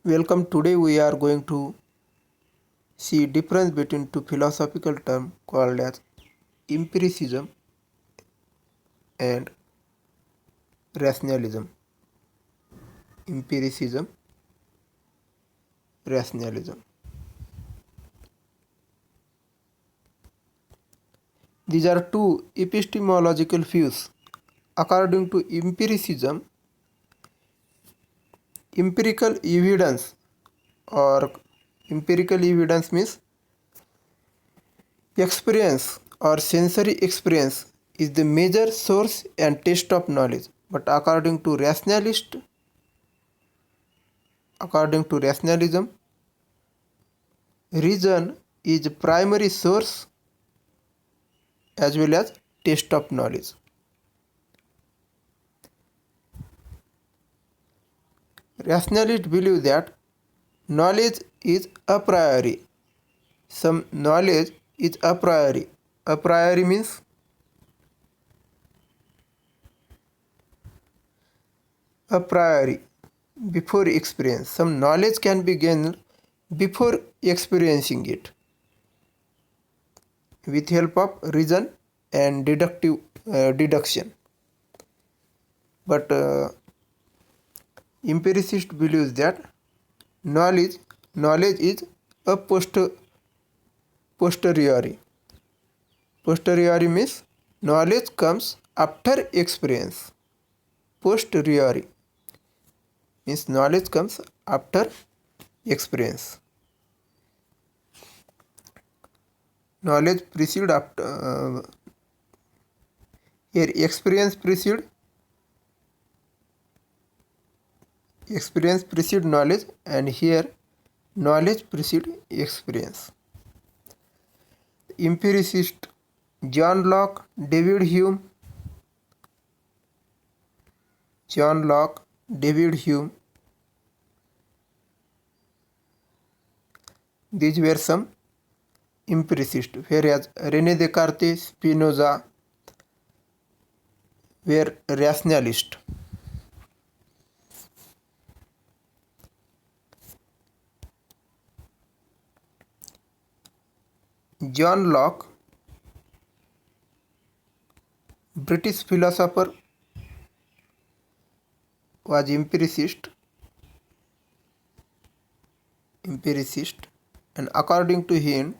Welcome. Today we are going to see difference between two philosophical terms called as empiricism and rationalism. Empiricism, rationalism. These are two epistemological views. According to empiricism, empirical evidence or empirical evidence means experience or sensory experience is the major source and test of knowledge. But according to rationalism, reason is primary source as well as test of knowledge. Rationalists believe that knowledge is a priori. Some knowledge is a priori. A priori means a priori, before experience. Some knowledge can be gained before experiencing it with help of reason and deduction. But empiricist believes that knowledge is a posteriori. Posteriori means knowledge comes after experience. Posteriori means knowledge comes after experience. Knowledge precede after here experience precede knowledge, and here knowledge precede experience. Empiricist John Locke, David Hume, these were some empiricists, whereas Rene Descartes, Spinoza were rationalists. John Locke, British philosopher, was empiricist, and according to him,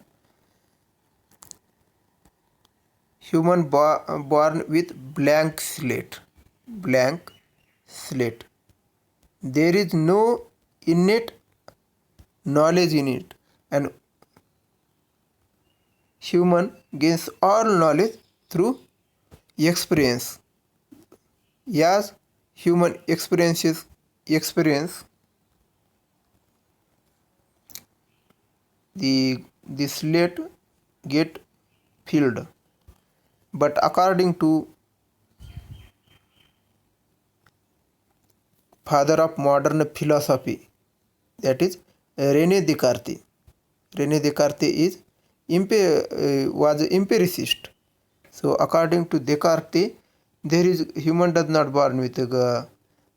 human born with blank slate. There is no innate knowledge in it, and human gains all knowledge through experience. As human experience, the slate get filled. But according to father of modern philosophy, that is Rene Descartes. Rene Descartes is was empiricist. So according to Descartes, there is human does not born with a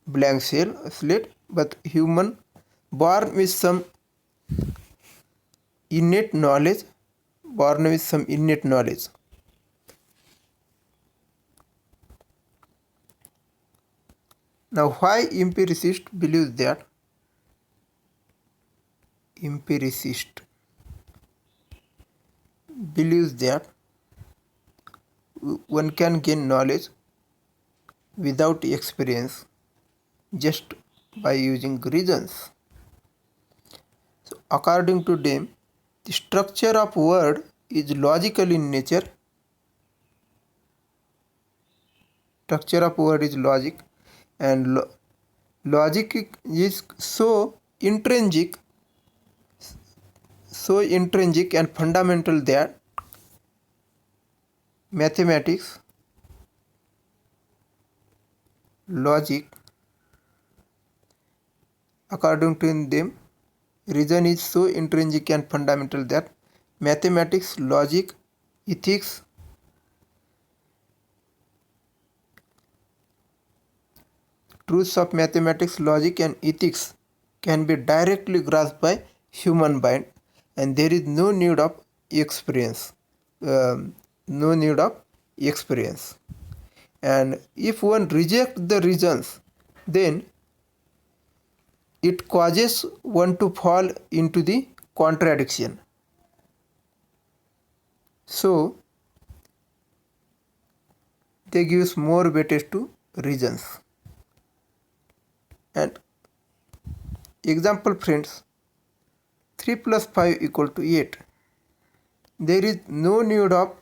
blank slate, but human born with some innate knowledge. Now, why empiricist believes that? Empiricist believes that one can gain knowledge without experience just by using reasons. So according to them, the structure of word is logical in nature. Structure of word is logic, and logic is so intrinsic and fundamental that mathematics, logic, according to them, reason is so intrinsic and fundamental that mathematics, logic, ethics, truths of mathematics, logic, and ethics can be directly grasped by human mind, and there is no need of experience. No need of experience. And if one rejects the reasons, then it causes one to fall into the contradiction. So they gives more weightage to reasons. And example friends, 3 plus 5 equal to 8. There is no need of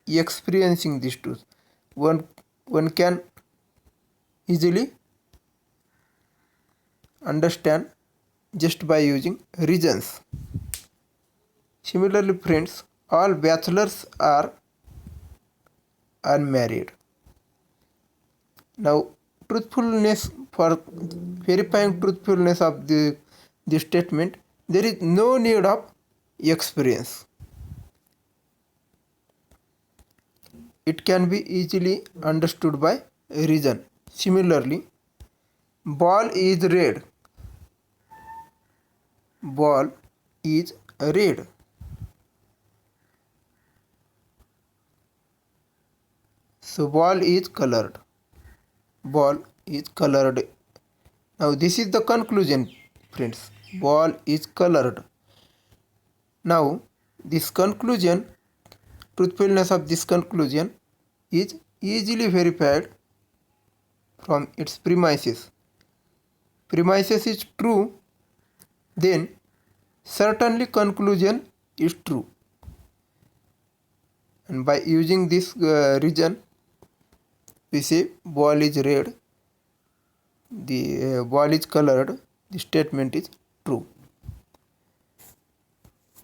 experiencing these two. One can easily understand just by using reasons. Similarly friends, all bachelors are unmarried. Now truthfulness, for verifying truthfulness of the statement, there is no need of experience. It can be easily understood by reason. Similarly, ball is red. Ball is red. So ball is colored. Ball is colored. Now this is the conclusion friends. Ball is colored. Now this conclusion, truthfulness of this conclusion is easily verified from its premises. Premises is true, then certainly conclusion is true. And by using this reason, we say ball is red, the ball is colored, the statement is true.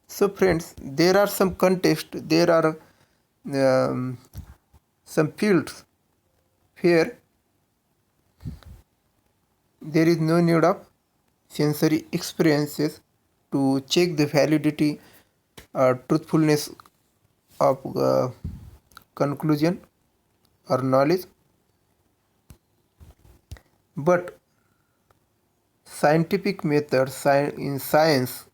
So friends, there are some context, there are some fields where there is no need of sensory experiences to check the validity or truthfulness of conclusion or knowledge. But scientific methods in science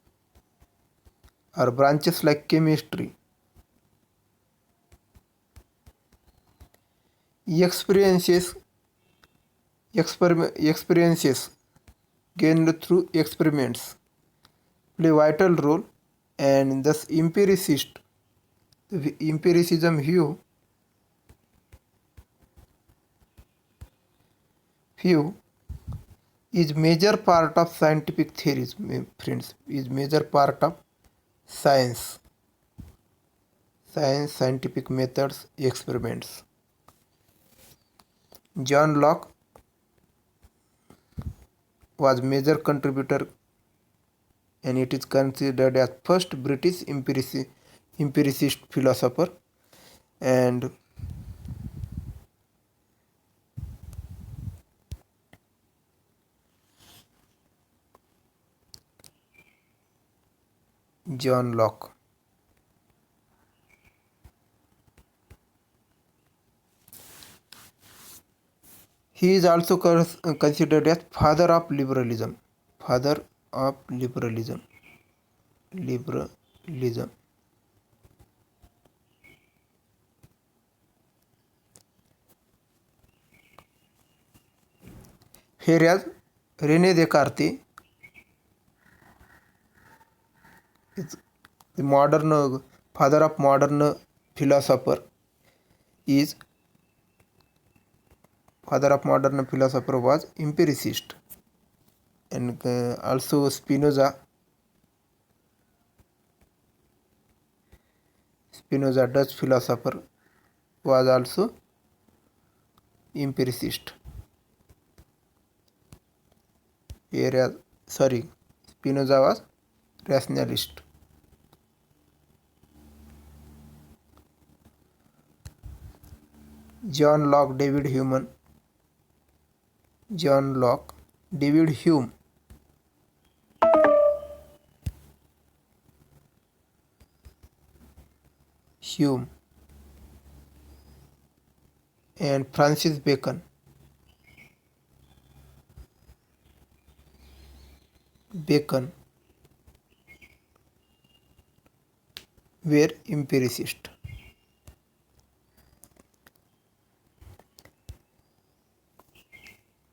or branches like chemistry, experiences gained through experiments play vital role, and thus empiricism view is major part of scientific theories, friends, is major part of science, scientific methods, experiments. John Locke was major contributor, and it is considered as first British empiricist philosopher. And John Locke. He is also considered as father of liberalism. Father of liberalism. Liberalism. Whereas Rene Descartes is the modern father of modern philosopher. Father of modern philosopher was empiricist, and also Spinoza, Dutch philosopher, was also empiricist. Spinoza was rationalist. John Locke, David Hume. And Francis Bacon. Bacon were empiricists.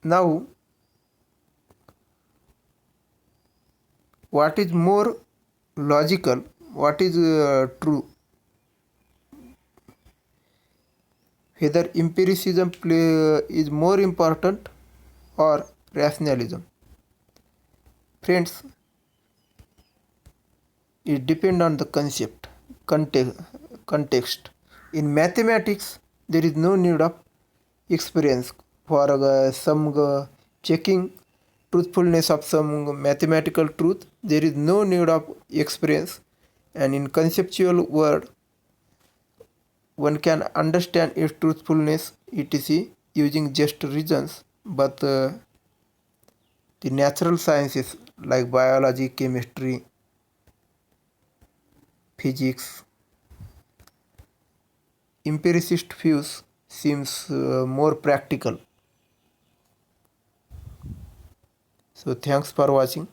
Now, what is more logical, what is true, whether empiricism is more important or rationalism? Friends, it depends on the context. In mathematics, there is no need of experience for some checking truthfulness of some mathematical truth. There is no need of experience, and in conceptual world, one can understand its truthfulness etc using just reasons. But the natural sciences like biology, chemistry, physics, empiricist views seems more practical. So thanks for watching.